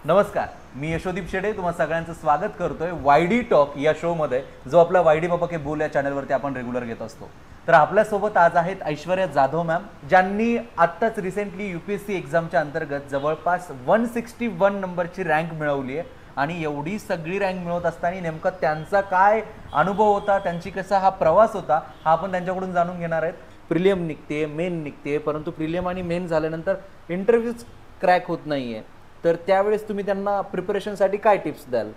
नमस्कार, मी यशोदीप शेडे तुम्हा सगळ्यांचं स्वागत करतोय वायडी टॉक या शोमध्ये, जो आपला वायडी बाबा के बोल या चॅनलवरती आपण रेग्युलर घेत असतो. तर आपल्यासोबत आज आहेत ऐश्वर्या जाधव मॅम, ज्यांनी आत्ताच रिसेंटली UPSC एक्झामच्या अंतर्गत जवळपास 161 नंबरची रँक मिळवली आहे. आणि एवढी सगळी रँक मिळवत असताना नेमका त्यांचा काय अनुभव होता, त्यांची कसा हा प्रवास होता, हा आपण त्यांच्याकडून जाणून घेणार आहेत. प्रिलियम निघते, मेन निघते, परंतु प्रिलियम आणि मेन झाल्यानंतर इंटरव्ह्यूज क्रॅक होत नाहीये. तर त्यावेळेस तुम्ही त्यांना प्रिपरेशनसाठी काय टिप्स द्याल?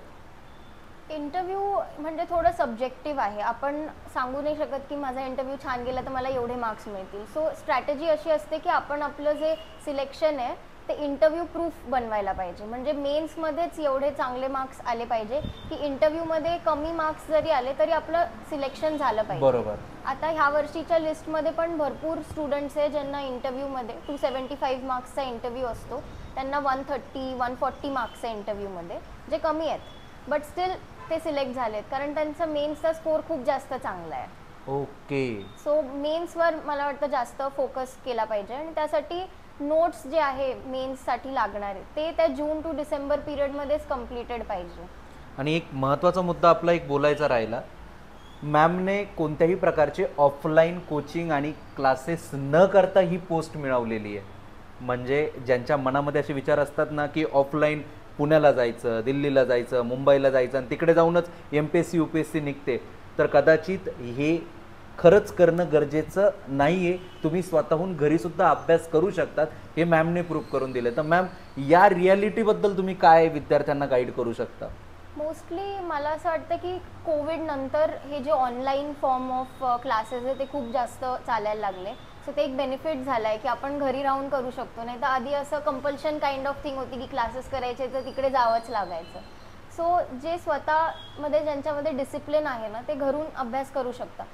इंटरव्ह्यू म्हणजे थोडं सब्जेक्टिव्ह आहे. आपण सांगू नाही शकत की माझा इंटरव्ह्यू छान गेला तर मला एवढे मार्क्स मिळतील. सो स्ट्रॅटेजी अशी असते की आपण आपलं जे सिलेक्शन आहे ते इंटरव्ह्यू प्रूफ बनवायला पाहिजे. म्हणजे मेन्समध्येच एवढे चांगले मार्क्स आले पाहिजे की इंटरव्ह्यूमध्ये कमी मार्क्स जरी आले तरी आपलं सिलेक्शन झालं पाहिजे. बरोबर. आता ह्या वर्षीच्या लिस्टमध्ये पण भरपूर स्टुडंट्स आहे ज्यांना इंटरव्ह्यूमध्ये 275 मार्क्सचा इंटरव्ह्यू असतो, त्यांना 130-140 मार्क्सचा इंटरव्ह्यूमध्ये, जे कमी आहेत बट स्टील ते सिलेक्ट झालेत कारण त्यांचा मेन्सचा स्कोर खूप जास्त चांगला आहे. ओके. सो मेन्सवर मला वाटतं जास्त फोकस केला पाहिजे आणि त्यासाठी नोट्स जे आहे मेन्ससाठी लागणारे ते त्या जून टू डिसेंबर पिरियडमध्येच कम्प्लिटेड पाहिजे. आणि एक महत्त्वाचा मुद्दा आपला एक बोलायचा राहिला, मॅमने कोणत्याही प्रकारचे ऑफलाईन कोचिंग आणि क्लासेस न करता ही पोस्ट मिळवलेली आहे. म्हणजे ज्यांच्या मनामध्ये असे विचार असतात ना की ऑफलाईन पुण्याला जायचं, दिल्लीला जायचं, मुंबईला जायचं आणि तिकडे जाऊनच MPSC UPSC निघते, तर कदाचित हे खरंच करणं गरजेचं नाही आहे. तुम्ही स्वतःहून घरीसुद्धा अभ्यास करू शकतात, हे मॅमने प्रूव्ह करून दिले. तर मॅम, या रिॲलिटीबद्दल तुम्ही काय विद्यार्थ्यांना गाईड करू शकता? मोस्टली मला असं वाटतं की कोविड नंतर हे जे ऑनलाईन फॉर्म ऑफ क्लासेस आहे ते खूप जास्त चालायला लागले. सो ते एक बेनिफिट झाला आहे की आपण घरी राहून करू शकतो. नाही तर आधी असं कंपल्शन काइंड ऑफ थिंग होती की क्लासेस करायचे तर तिकडे जावंच लागायचं. सो जे स्वतःमध्ये ज्यांच्यामध्ये डिसिप्लिन आहे ना ते घरून अभ्यास करू शकतात.